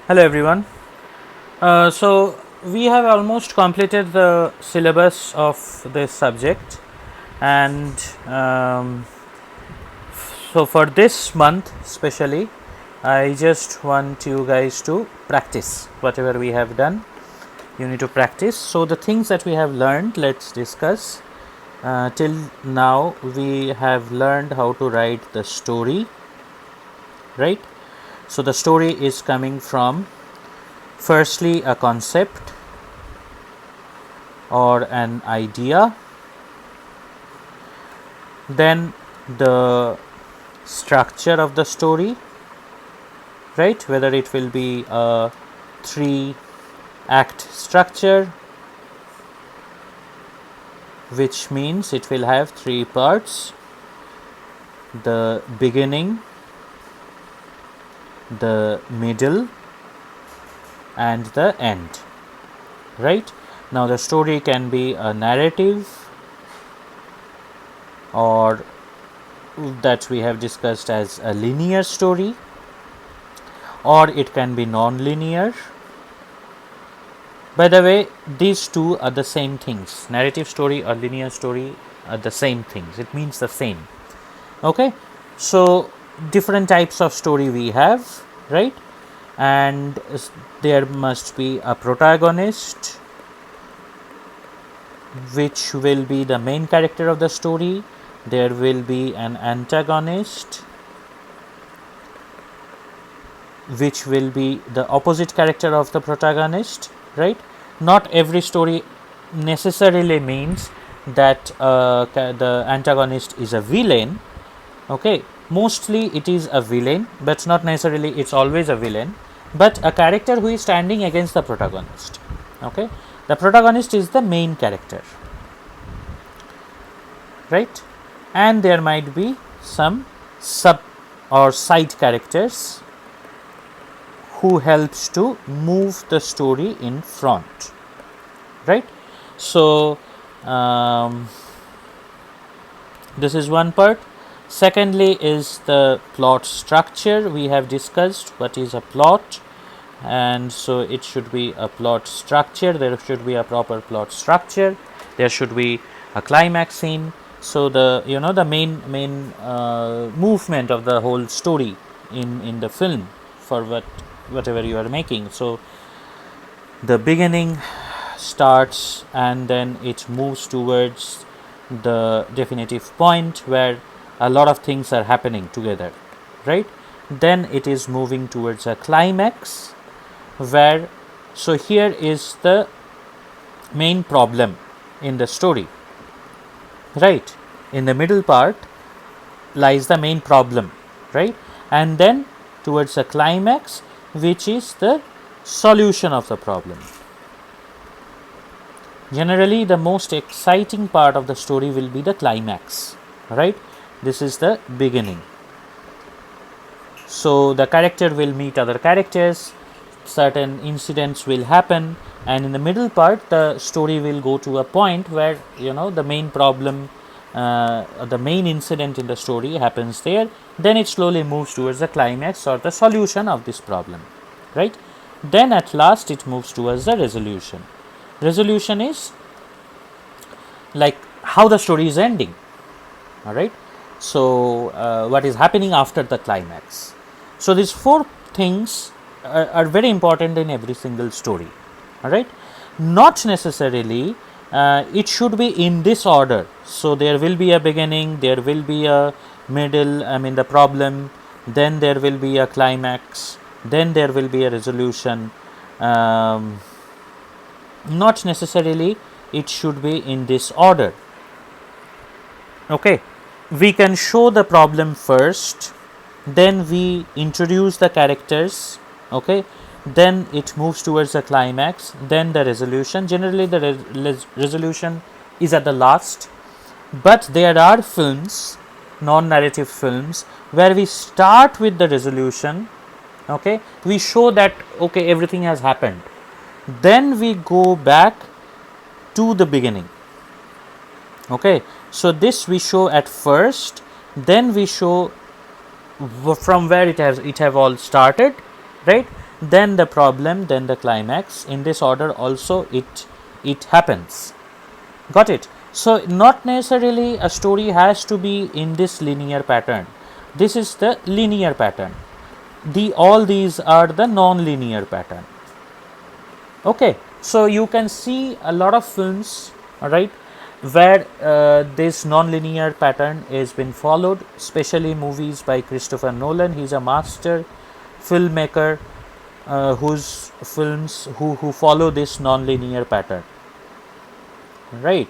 Hello everyone. So we have almost completed the syllabus of this subject, and so for this month especially, I just want you guys to practice whatever we have done. You need to practice. So the things that we have learned, let's discuss. Till now, we have learned how to write the story, right? So the story is coming from firstly a concept or an idea, then the structure of the story, right? Whether it will be a 3-act structure, which means it will have 3 parts: the beginning, the middle, and the end, right? Now the story can be a narrative, or that we have discussed as a linear story, or it can be non-linear. By the way, these two are the same things. Narrative story or linear story are the same things. It means the same. Okay, so different types of story we have, right? And there must be a protagonist, which will be the main character of the story. There will be an antagonist, which will be the opposite character of the protagonist, right? Not every story necessarily means that the antagonist is a villain. Okay, mostly it is a villain, but not necessarily it's always a villain, but a character who is standing against the protagonist. Okay, the protagonist is the main character, right? And there might be some sub or side characters who helps to move the story in front, right? So this is one part. Secondly is the plot structure. We have discussed what is a plot, and so it should be a plot structure. There should be a proper plot structure. There should be a climax scene. So the the main movement of the whole story in the film for whatever you are making. So the beginning starts and then it moves towards the definitive point where a lot of things are happening together, right? Then it is moving towards a climax where, so here is the main problem in the story, right? In the middle part lies the main problem, right? And then towards a climax, which is the solution of the problem. Generally, the most exciting part of the story will be the climax, right? This is the beginning. So the character will meet other characters, certain incidents will happen, and in the middle part the story will go to a point where the main problem, the main incident in the story happens there. Then it slowly moves towards the climax or the solution of this problem, right? Then at last it moves towards the resolution. Resolution is like how the story is ending, all right? So what is happening after the climax. So these 4 things are very important in every single story, all right? Not necessarily it should be in this order. So there will be a beginning, there will be a middle, the problem, then there will be a climax, then there will be a resolution. Not necessarily it should be in this order. Okay, we can show the problem first, then we introduce the characters, okay, then it moves towards the climax, then the resolution. Generally the resolution is at the last, but there are films, non-narrative films, where we start with the resolution. Okay, we show that okay, everything has happened, then we go back to the beginning. Okay, so this we show at first, then we show from where it have all started, right? then the problem, then the climax. In this order also it happens. Got it? So not necessarily a story has to be in this linear pattern. This is the linear pattern. All these are the non-linear pattern. Okay, so you can see a lot of films, all right, where this non-linear pattern is been followed, especially movies by Christopher Nolan. He's a master filmmaker whose films who follow this non-linear pattern, right?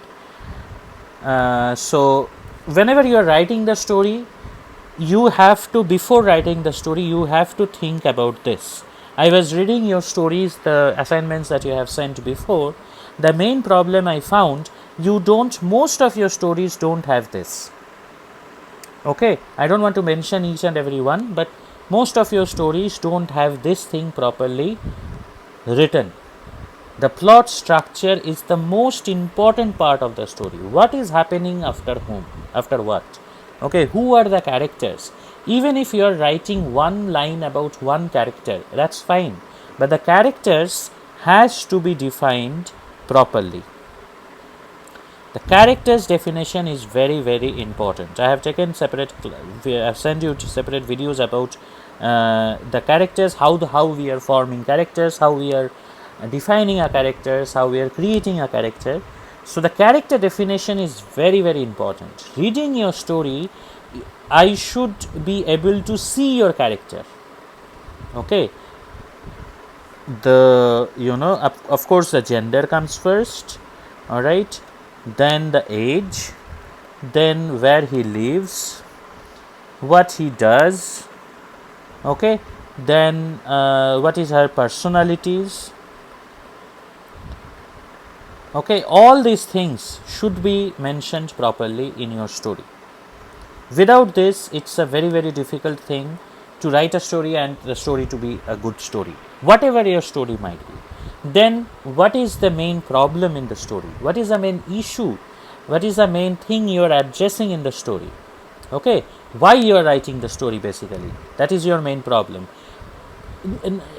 So whenever you are writing the story, you have to, before writing the story, you have to think about this. I was reading your stories, the assignments that you have sent before. The main problem I found, most of your stories don't have this. Okay, I don't want to mention each and every one, but most of your stories don't have this thing properly written. The plot structure is the most important part of the story. What is happening after whom? After what? Okay, who are the characters? Even if you are writing one line about one character, that's fine. But the characters has to be defined properly. The characters definition is very, very important. I have taken separate, I have sent you separate videos about the characters, how we are forming characters, how we are defining our characters, how we are creating a character. So the character definition is very, very important. Reading your story, I should be able to see your character. Okay, of course the gender comes first, all right, then the age, then where he lives, what he does, okay, then what is her personalities. Okay, all these things should be mentioned properly in your story. Without this, it's a very, very difficult thing to write a story and the story to be a good story, whatever your story might be. Then what is the main problem in the story? What is the main issue? What is the main thing you are addressing in the story? Okay, why you are writing the story, basically that is your main problem.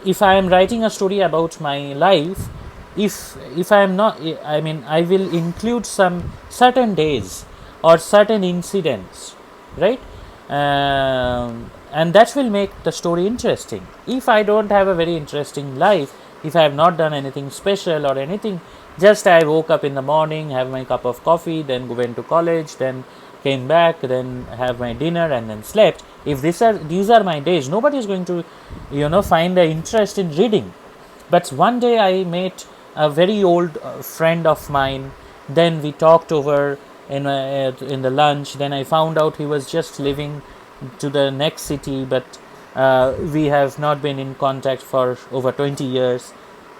If I am writing a story about my life, if I am not, I mean, I will include some certain days or certain incidents, right? And that will make the story interesting. If I don't have a very interesting life, if I have not done anything special or anything, just I woke up in the morning, have my cup of coffee, then went to college, then came back, then have my dinner, and then slept. If these are my days, nobody is going to find the interest in reading. But one day I met a very old friend of mine, then we talked over in the lunch, then I found out he was just living to the next city, but we have not been in contact for over 20 years.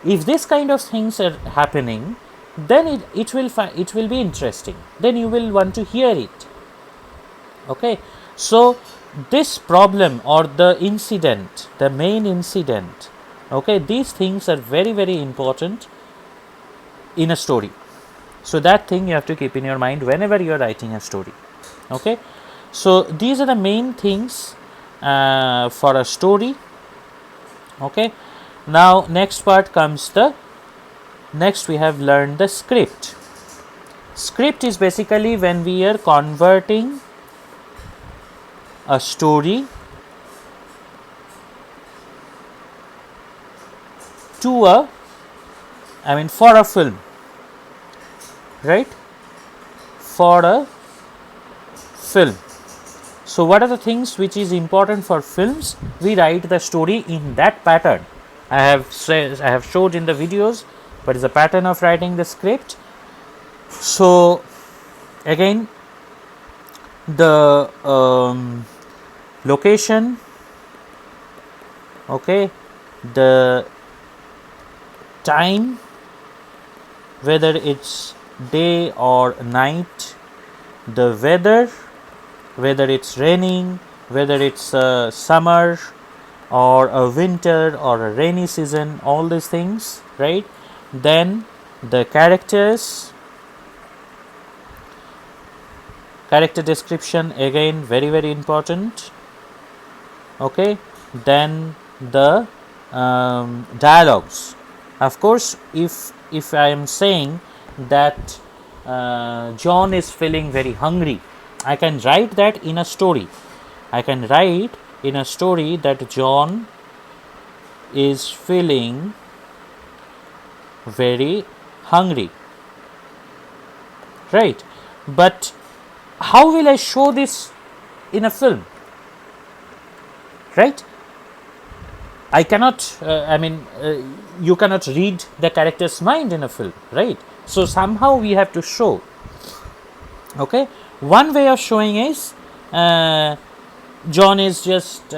If this kind of things are happening, then it will be interesting, then you will want to hear it. Okay, so this problem or the incident, the main incident, okay, these things are very, very important in a story. So that thing you have to keep in your mind whenever you are writing a story. Okay, so these are the main things for a story. Okay, now next part comes next we have learned the script. Script is basically when we are converting a story to for a film, right? For a film. So what are the things which is important for films? We write the story in that pattern. I have showed in the videos what is the pattern of writing the script. So again, the location, okay, the time, whether it's day or night, the weather, whether it's raining, whether it's summer or a winter or a rainy season, all these things, right? Then the characters, character description, again very, very important. Okay, then the dialogues. Of course, if I am saying that John is feeling very hungry, I can write that in a story. I can write in a story that John is feeling very hungry, right? But how will I show this in a film, right? I cannot, you cannot read the character's mind in a film, right? So somehow we have to show. Okay, one way of showing is John is just,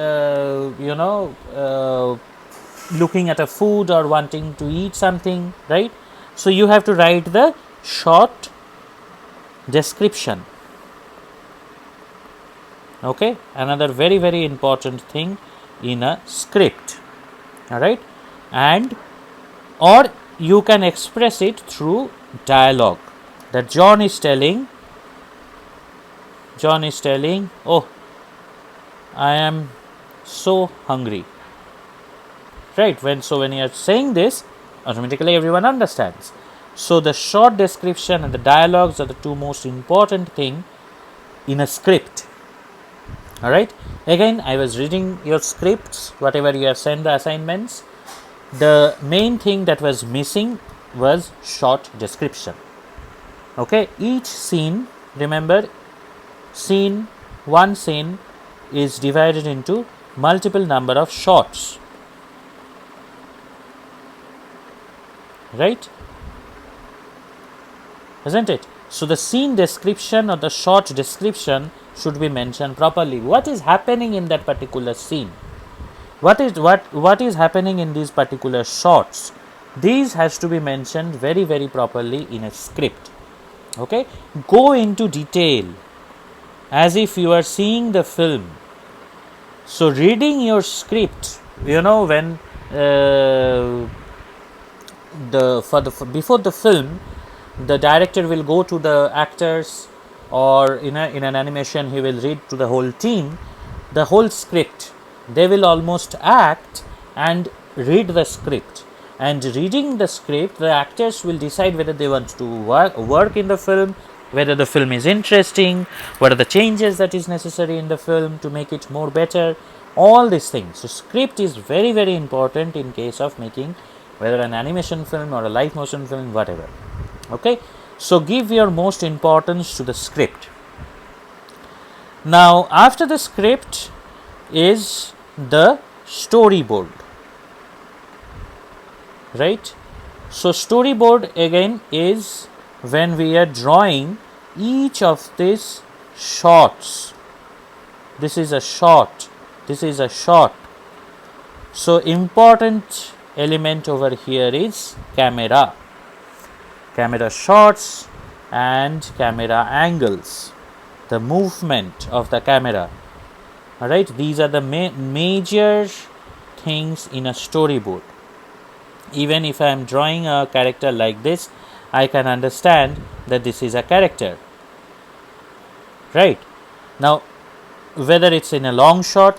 looking at a food or wanting to eat something, right? So you have to write the short description. Okay, another very, very important thing in a script. All right, and or you can express it through dialogue, that John is telling, oh, I am so hungry, right? When you are saying this, automatically everyone understands. So the short description and the dialogues are the two most important thing in a script. All right, again, I was reading your scripts, whatever you have sent the assignments. The main thing that was missing was short description. Okay, each scene, remember, one scene is divided into multiple number of shots, right? Isn't it? So the scene description or the short description should be mentioned properly. What is happening in that particular scene? What is happening in these particular shots? These has to be mentioned very, very properly in a script. Okay, go into detail as if you are seeing the film. So reading your script, when before the film, the director will go to the actors, or in an animation he will read to the whole team the whole script. They will almost act and read the script, and reading the script, the actors will decide whether they want to work in the film, whether the film is interesting, what are the changes that is necessary in the film to make it more better, all these things. So script is very, very important in case of making whether an animation film or a live motion film, whatever. Okay, so give your most importance to the script. Now after the script is the storyboard, right? So storyboard again is when we are drawing each of these shots. This is a shot, this is a shot. So important element over here is camera shots and camera angles, the movement of the camera. All right, these are the major things in a storyboard. Even if I am drawing a character like this, I can understand that this is a character, right? Now whether it's in a long shot,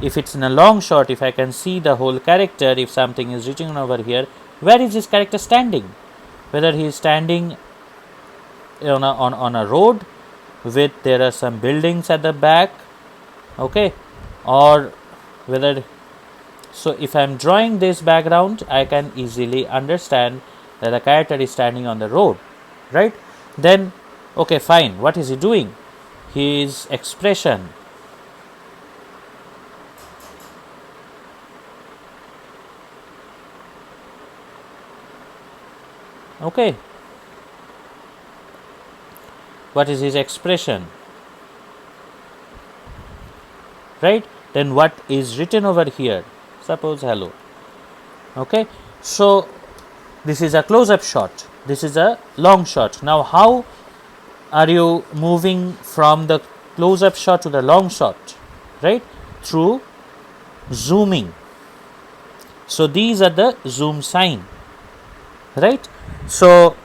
if it's in a long shot, if I can see the whole character, if something is written over here, where is this character standing? Whether he is standing on a road with there are some buildings at the back, okay, or whether, so if I am drawing this background, I can easily understand that the character is standing on the road, right? Then okay, fine, what is he doing? His expression, okay, what is his expression, right? Then what is written over here? Suppose hello. Okay, so this is a close-up shot, this is a long shot. Now how are you moving from the close-up shot to the long shot, right? Through zooming. So these are the zoom sign, right? So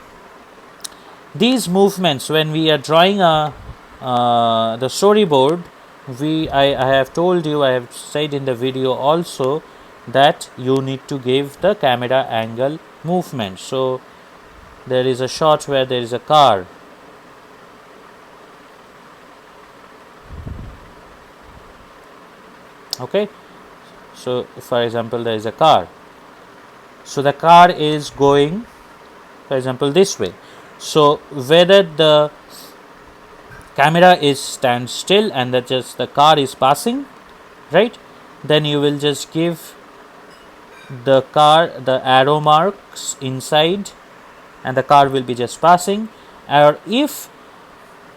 these movements, when we are drawing the storyboard, I have told you, I have said in the video also, that you need to give the camera angle movement. So there is a shot where there is a car. Okay, so for example there is a car. So the car is going, for example, this way. So whether the camera is stand still and that just the car is passing, right, then you will just give the car the arrow marks inside and the car will be just passing. Or if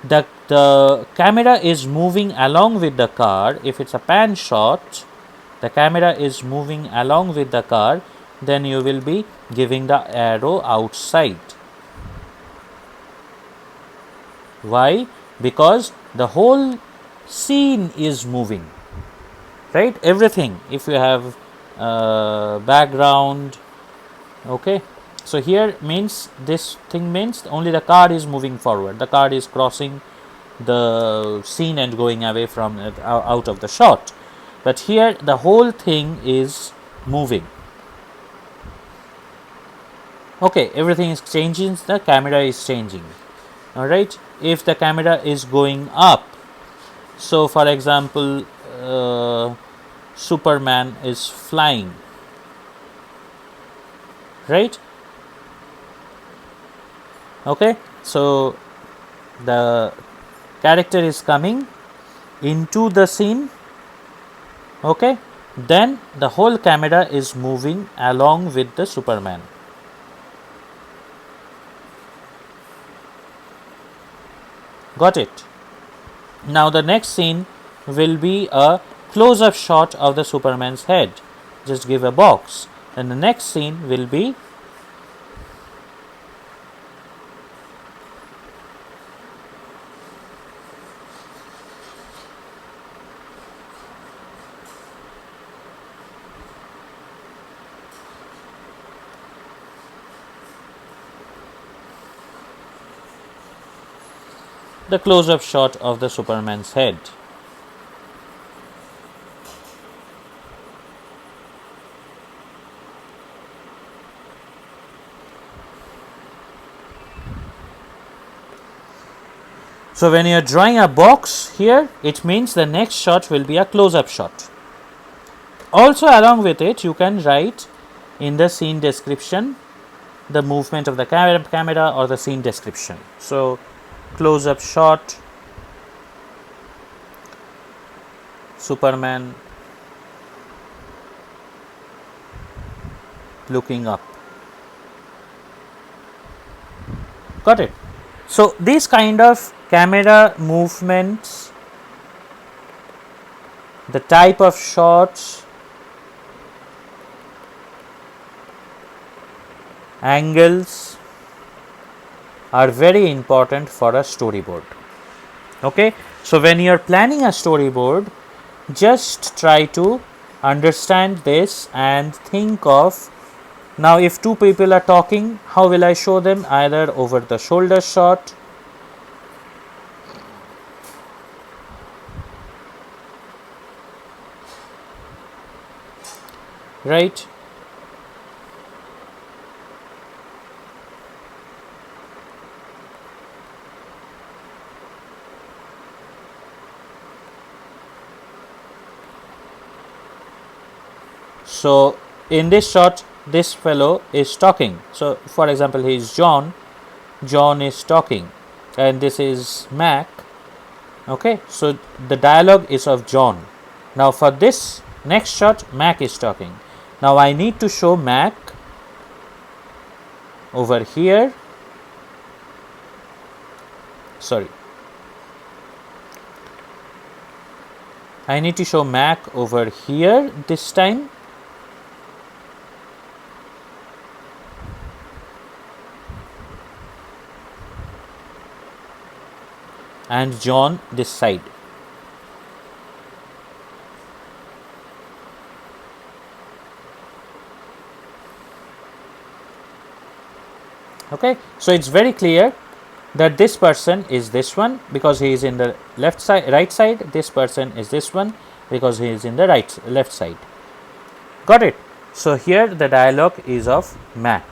the camera is moving along with the car, if it's a pan shot, the camera is moving along with the car, then you will be giving the arrow outside. Why? Because the whole scene is moving, right? Everything. If you have background, okay. So here means this thing means only the car is moving forward. The car is crossing the scene and going away from it, out of the shot. But here the whole thing is moving. Okay, everything is changing. The camera is changing. All right. If the camera is going up, so for example, Superman is flying, right? Okay, so the character is coming into the scene, okay, then the whole camera is moving along with the Superman. Got it? Now the next scene will be a close-up shot of the Superman's head. Just give a box. And the next scene will be the close-up shot of the Superman's head. So when you are drawing a box here, it means the next shot will be a close-up shot. Also along with it, you can write in the scene description the movement of the camera or the scene description. So close-up shot, Superman looking up. Got it? So these kind of camera movements, the type of shots, angles are very important for a storyboard. Okay, so when you are planning a storyboard, just try to understand this and think of, now if two people are talking, how will I show them? Either over the shoulder shot, right? So in this shot, this fellow is talking. So for example, he is John. John is talking, and this is Mac. Okay, so the dialogue is of John. Now for this next shot, Mac is talking. Now I need to show Mac over here. Sorry, I need to show Mac over here this time. And John this side. Okay, so it's very clear that this person is this one because he is in the left side, right side. This person is this one because he is in the left side. Got it? So here the dialogue is of Mac.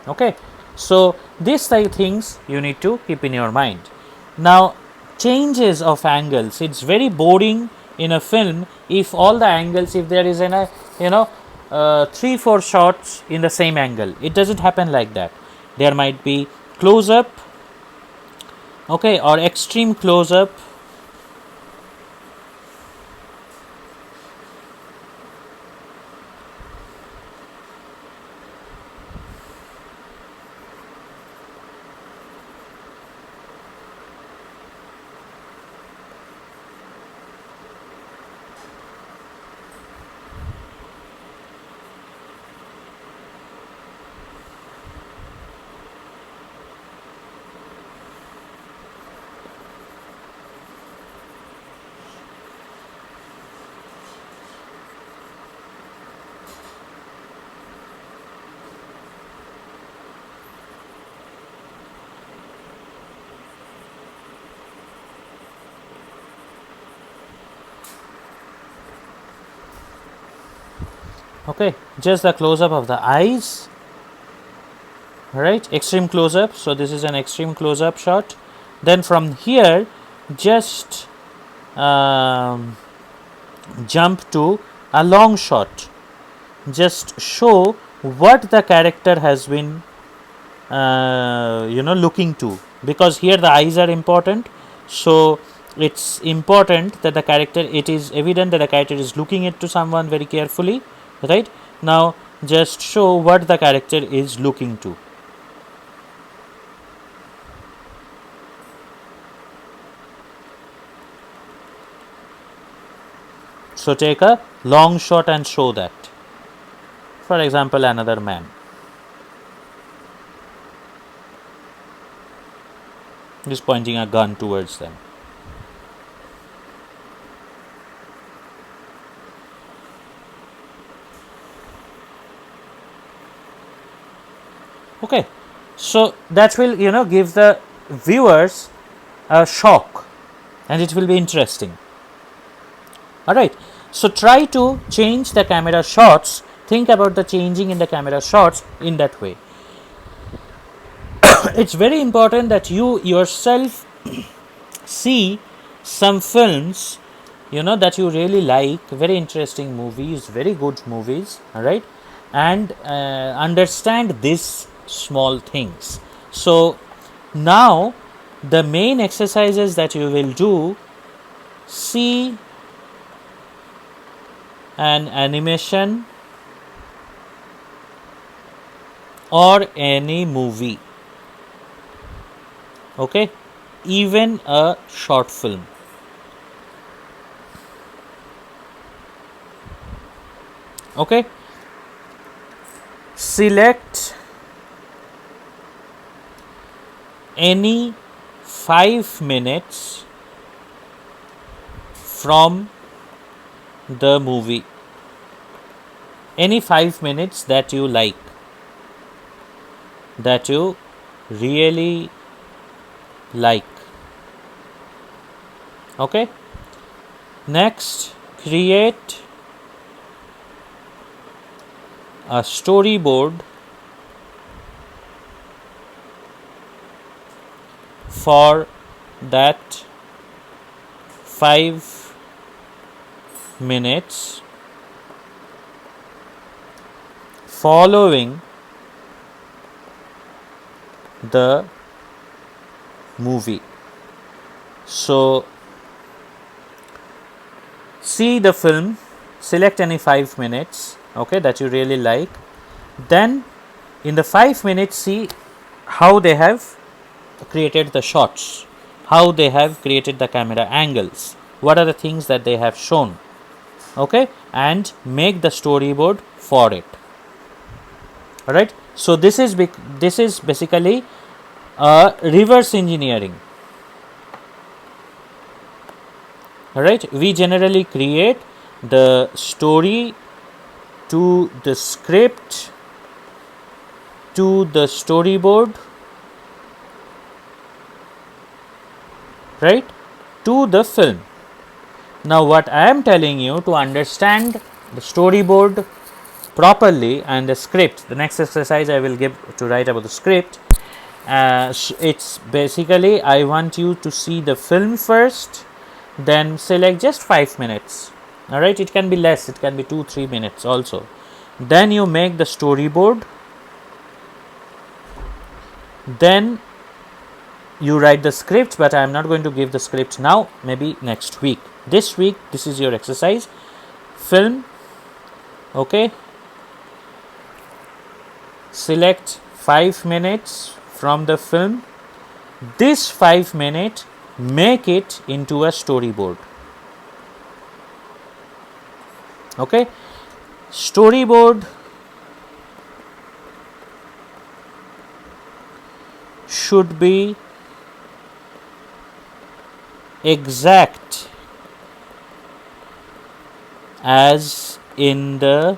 Okay, so these things you need to keep in your mind. Now, changes of angles, it's very boring in a film if all the angles, if there is a 3-4 shots in the same angle. It doesn't happen like that. There might be close up, okay, or extreme close up. Okay, just the close up of the eyes, right? Extreme close up. So this is an extreme close up shot. Then from here, just jump to a long shot. Just show what the character has been looking to, because here the eyes are important. So it's important that the character, it is evident that the character is looking into someone very carefully, right? Now just show what the character is looking to. So take a long shot and show that. For example, another man. Just pointing a gun towards them. Okay, so that will give the viewers a shock, and it will be interesting. Alright, so try to change the camera shots. Think about the changing in the camera shots in that way. It's very important that you yourself see some films that you really like, very interesting movies, very good movies, alright, and understand these small things. So now the main exercises that you will do: see an animation or any movie, okay, even a short film. Okay, select any 5 minutes from the movie, any 5 minutes that you like, that you really like. Okay, next, create a storyboard for that 5 minutes following the movie. So see the film, select any 5 minutes, okay, that you really like. Then in the 5 minutes, see how they have created the shots, how they have created the camera angles, what are the things that they have shown, okay, and make the storyboard for it. Alright, so this is basically reverse engineering. Alright, we generally create the story to the script to the storyboard, right, to the film. Now what I am telling you, to understand the storyboard properly and the script, the next exercise I will give to write about the script, it's basically I want you to see the film first, then select just 5 minutes. Alright, it can be less, it can be 2-3 minutes also. Then you make the storyboard, then you write the script, but I am not going to give the script now, maybe next week. This week, this is your exercise. Film, okay, select 5 minutes from the film. This 5 minutes, make it into a storyboard. Okay, storyboard should be exact as in the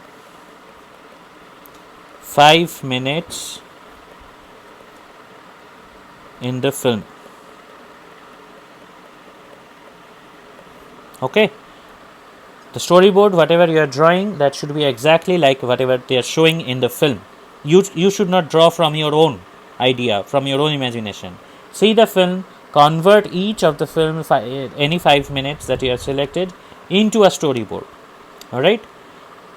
5 minutes in the film. Okay, the storyboard, whatever you are drawing, that should be exactly like whatever they are showing in the film. You should not draw from your own idea, from your own imagination. See the film, convert each of the film, any 5 minutes that you have selected, into a storyboard. Alright,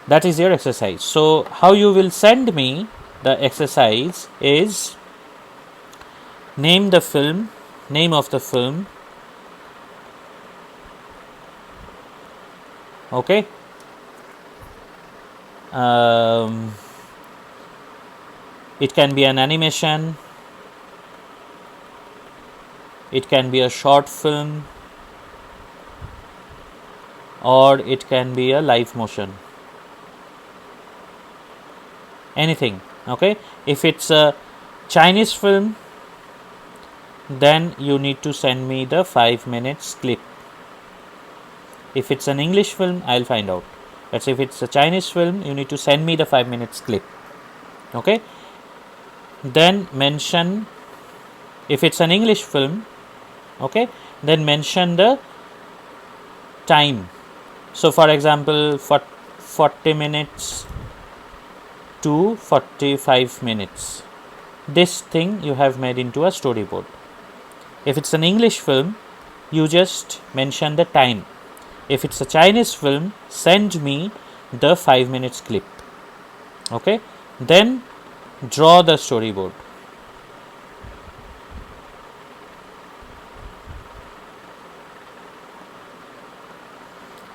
that is your exercise. So how you will send me the exercise is, name the film, name of the film, okay, it can be an animation, it can be a short film, or it can be a live motion, anything. Okay, if it's a Chinese film, then you need to send me the 5 minutes clip. If it's an English film, I'll find out. Let's say if it's a Chinese film, you need to send me the 5 minutes clip. Okay, then mention, if it's an English film, okay, then mention the time. So for example, for 40 minutes to 45 minutes, this thing you have made into a storyboard. If it's an English film, you just mention the time. If it's a Chinese film, send me the 5 minutes clip. Okay, then draw the storyboard.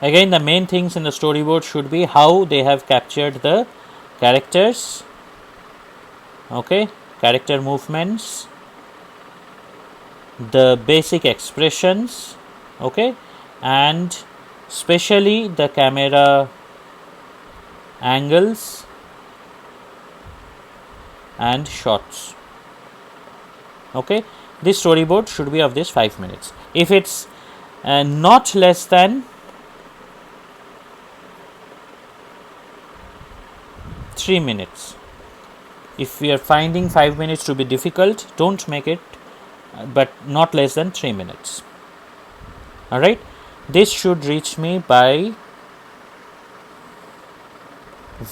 Again, the main things in the storyboard should be how they have captured the characters, okay, character movements, the basic expressions, okay, and especially the camera angles and shots. Okay, this storyboard should be of this 5 minutes. If it's not less than 3 minutes, if we are finding 5 minutes to be difficult, don't make it, but not less than 3 minutes. Alright, this should reach me by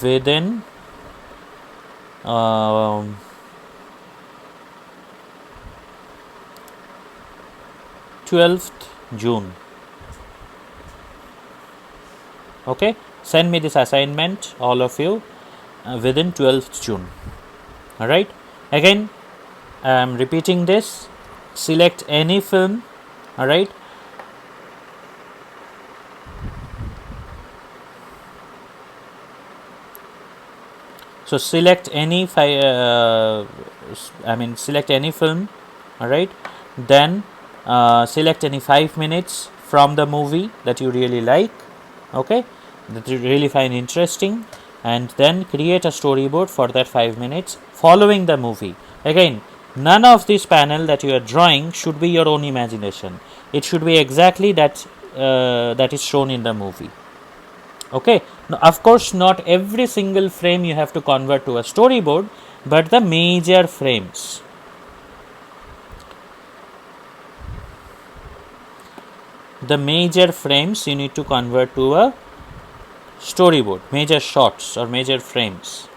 within 12th June. Okay, send me this assignment, all of you, within 12th June. Alright, again I am repeating this. Select any film. Alright, so select any select any film. Alright, then select any 5 minutes from the movie that you really like, okay, that you really find interesting, and then create a storyboard for that 5 minutes following the movie. Again, none of this panel that you are drawing should be your own imagination. It should be exactly that that is shown in the movie. Okay, now, of course, not every single frame you have to convert to a storyboard, but the major frames. the major frames you need to convert to a storyboard, major shots or major frames.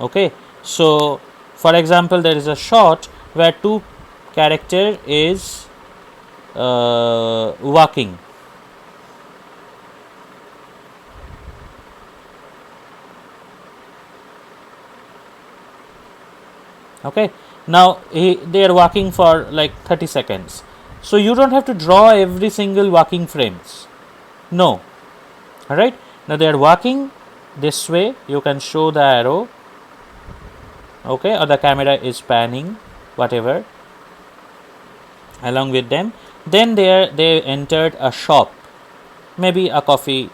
Okay, so for example, there is a shot where two character is walking. Okay, now they are walking for like 30 seconds, so you don't have to draw every single walking frames. No. All right, now they are walking this way, you can show the arrow, okay, or the camera is panning, whatever, along with them. Then they entered a shop, maybe a coffee,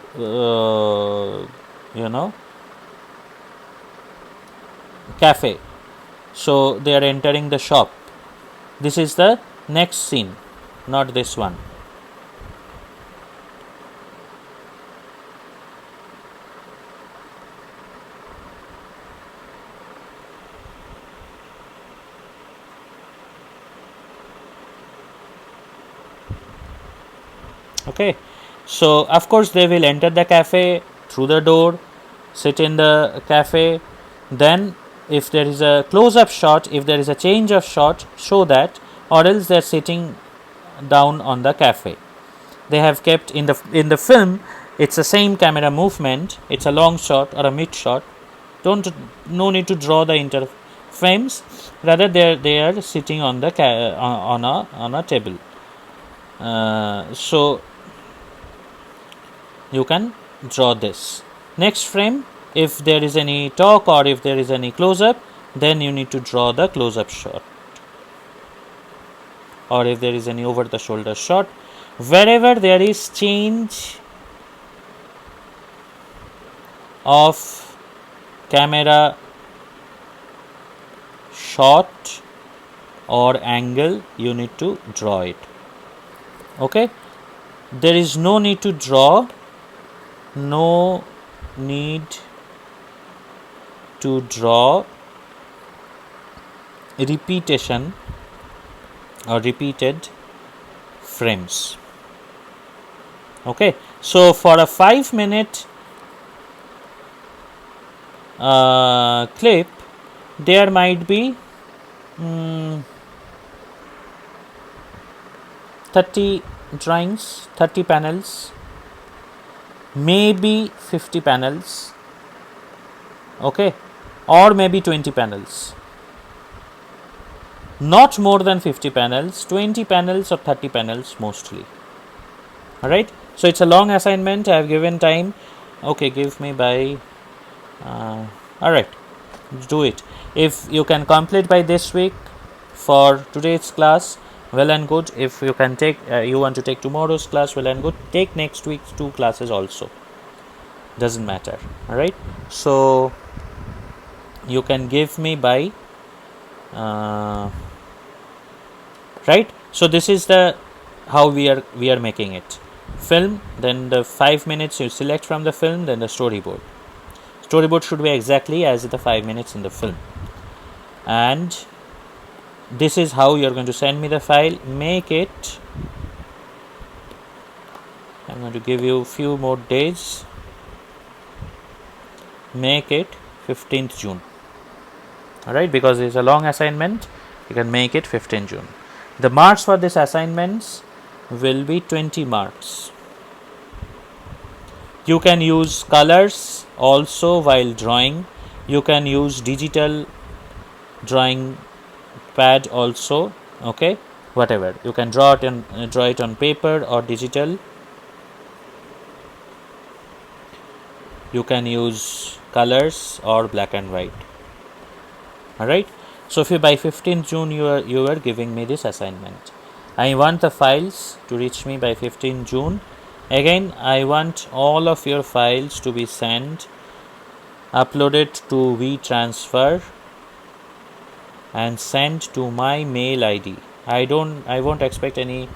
cafe. So they are entering the shop. This is the next scene, not this one. Okay, so of course they will enter the cafe through the door, sit in the cafe. Then if there is a close-up shot, if there is a change of shot, show that, or else they're sitting down on the cafe. They have kept in the film, it's the same camera movement, it's a long shot or a mid shot. No need to draw the inter frames, rather they are sitting on the on a table. So you can draw this. Next frame, if there is any talk or if there is any close-up, then you need to draw the close-up shot, or if there is any over the shoulder shot. Wherever there is change of camera shot or angle, you need to draw it. Okay, there is no need to draw, no need to draw repetition or repeated frames. Okay, so for a 5-minute clip, there might be 30 drawings, 30 panels, maybe 50 panels, okay, or maybe 20 panels. Not more than 50 panels, 20 panels or 30 panels mostly. Alright, so it's a long assignment. I have given time. Okay, give me by alright, do it. If you can complete by this week for today's class, well and good. If you can take you want to take tomorrow's class, well and good. Take next week's 2 classes also, doesn't matter. Alright, so you can give me by right. So this is the how we are making it. Film, then the 5 minutes you select from the film, then the storyboard should be exactly as the 5 minutes in the film. And this is how you're going to send me the file. Make it, I'm going to give you a few more days, make it 15th June. Alright, because it's a long assignment, you can make it 15th June. The marks for this assignments will be 20 marks. You can use colors also while drawing. You can use digital drawing pad also, okay, whatever. You can draw it on paper or digital. You can use colors or black and white. Alright, so if you by 15th June you are giving me this assignment. I want the files to reach me by 15th June. Again, I want all of your files to be sent, uploaded to WeTransfer and sent to my mail ID. I won't expect any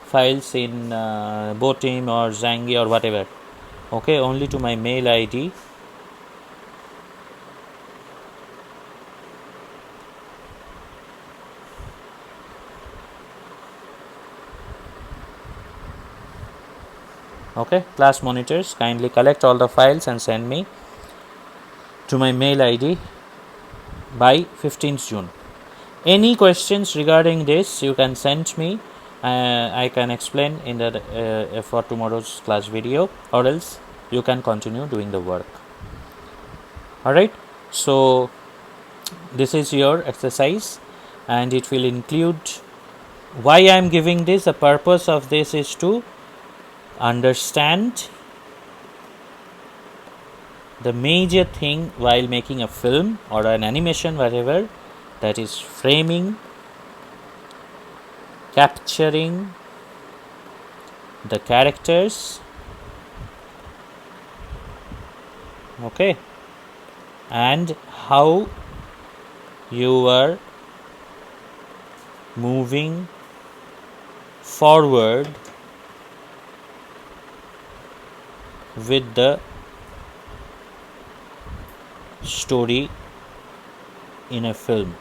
files in Botim or Zangi or whatever. Okay, only to my mail ID. Okay, class monitors, kindly collect all the files and send me to my mail ID by 15th June. Any questions regarding this you can send me. I can explain in the for tomorrow's class video, or else you can continue doing the work. Alright, so this is your exercise and it will include why I am giving this. The purpose of this is to understand the major thing while making a film or an animation, whatever, that is framing, capturing the characters, okay, and how you are moving forward with the story in a film.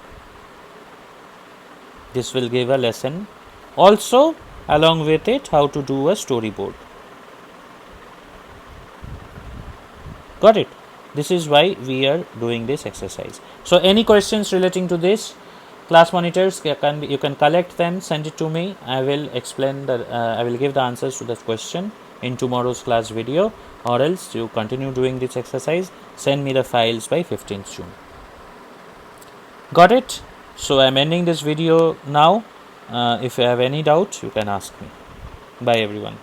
This will give a lesson. Also, along with it, how to do a storyboard. Got it? This is why we are doing this exercise. So, any questions relating to this? Class monitors, you can collect them, send it to me. I will explain I will give the answers to that question in tomorrow's class video, or else you continue doing this exercise. Send me the files by 15th June. Got it? So I'm ending this video now. If you have any doubt, you can ask me. Bye everyone.